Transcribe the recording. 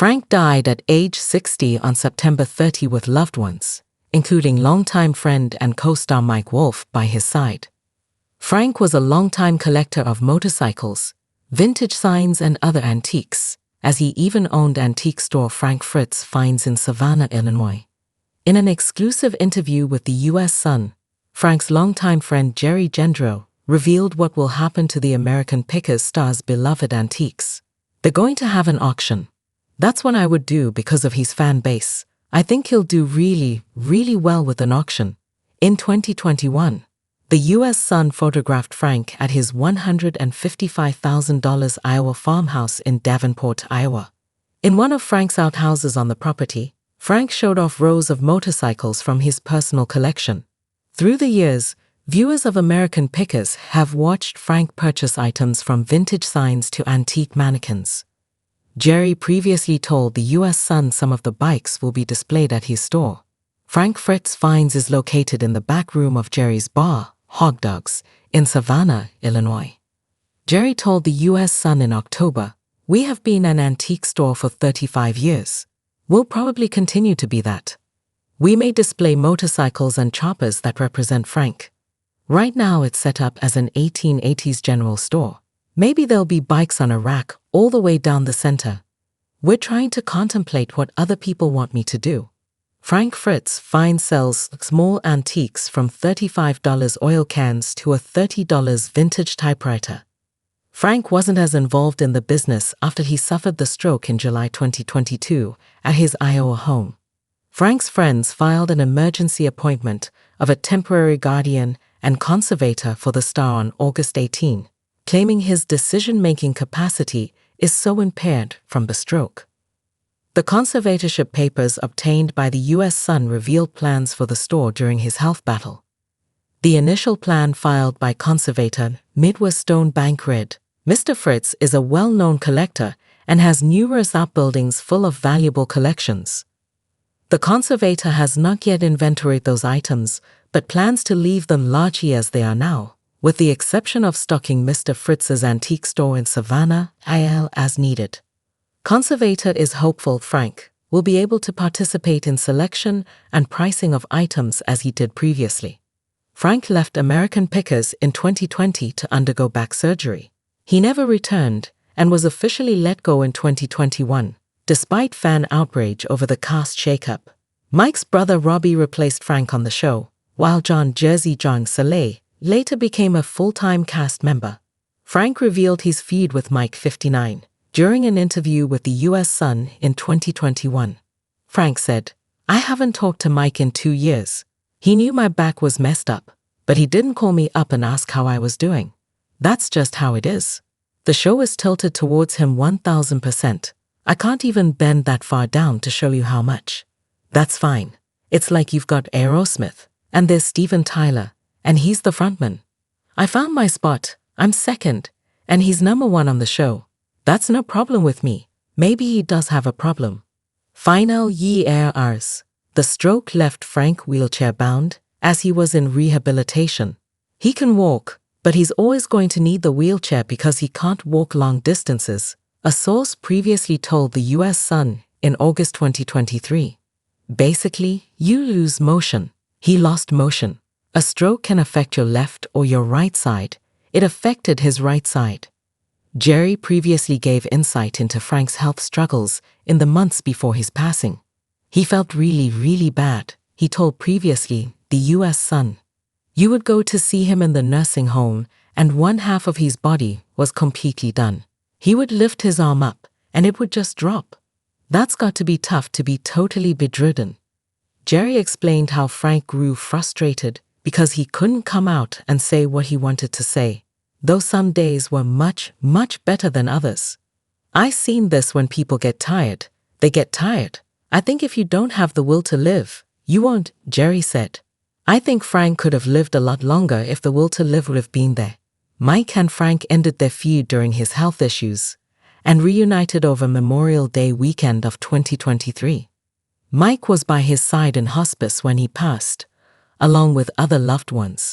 Frank died at age 60 on September 30 with loved ones, including longtime friend and co-star Mike Wolfe by his side. Frank was a longtime collector of motorcycles, vintage signs and other antiques, as he even owned antique store Frank Fritz finds in Savannah, Illinois. In an exclusive interview with the U.S. Sun, Frank's longtime friend Jerry Gendreau revealed what will happen to the American Pickers star's beloved antiques. They're going to have an auction. That's what I would do because of his fan base. I think he'll do really, really well with an auction. In 2021, the U.S. Sun photographed Frank at his $155,000 Iowa farmhouse in Davenport, Iowa. In one of Frank's outhouses on the property, Frank showed off rows of motorcycles from his personal collection. Through the years, viewers of American Pickers have watched Frank purchase items from vintage signs to antique mannequins. Jerry previously told the U.S. Sun some of the bikes will be displayed at his store. Frank Fritz Finds is located in the back room of Jerry's bar, Hog Dogs, in Savannah, Illinois. Jerry told the U.S. Sun in October, "We have been an antique store for 35 years. We'll probably continue to be that. We may display motorcycles and choppers that represent Frank. Right now it's set up as an 1880s general store. Maybe there'll be bikes on a rack all the way down the center. We're trying to contemplate what other people want me to do." Frank Fritz Finds sells small antiques from $35 oil cans to a $30 vintage typewriter. Frank wasn't as involved in the business after he suffered the stroke in July 2022 at his Iowa home. Frank's friends filed an emergency appointment of a temporary guardian and conservator for the star on August 18, claiming his decision-making capacity is so impaired from the stroke. The conservatorship papers obtained by the U.S. Sun revealed plans for the store during his health battle. The initial plan filed by conservator Midwest Stone Bank read, "Mr. Fritz is a well-known collector and has numerous outbuildings full of valuable collections. The conservator has not yet inventoried those items, but plans to leave them largely as they are now, with the exception of stocking Mr. Fritz's antique store in Savannah, Iowa as needed. Conservator is hopeful Frank will be able to participate in selection and pricing of items as he did previously." Frank left American Pickers in 2020 to undergo back surgery. He never returned and was officially let go in 2021, despite fan outrage over the cast shakeup. Mike's brother Robbie replaced Frank on the show, while Jersey John Saleh later became a full-time cast member. Frank revealed his feud with Mike 59 during an interview with the U.S. Sun in 2021. Frank said, "I haven't talked to Mike in 2 years. He knew my back was messed up, but he didn't call me up and ask how I was doing. That's just how it is. The show is tilted towards him 1000%. I can't even bend that far down to show you how much. That's fine. It's like you've got Aerosmith, and there's Steven Tyler, and he's the frontman. I found my spot, I'm second, and he's number one on the show. That's no problem with me. Maybe he does have a problem." Final years. The stroke left Frank wheelchair-bound as he was in rehabilitation. He can walk, but he's always going to need the wheelchair because he can't walk long distances, a source previously told the U.S. Sun in August 2023. "Basically, you lose motion." He lost motion. A stroke can affect your left or your right side. It affected his right side. Jerry previously gave insight into Frank's health struggles in the months before his passing. He felt really, really bad, he told previously the U.S. Sun. "You would go to see him in the nursing home and one half of his body was completely done. He would lift his arm up and it would just drop. That's got to be tough to be totally bedridden." Jerry explained how Frank grew frustrated because he couldn't come out and say what he wanted to say, though some days were much, much better than others. "I seen this when people get tired. They get tired. I think if you don't have the will to live, you won't," Jerry said. "I think Frank could have lived a lot longer if the will to live would have been there." Mike and Frank ended their feud during his health issues and reunited over Memorial Day weekend of 2023. Mike was by his side in hospice when he passed, along with other loved ones.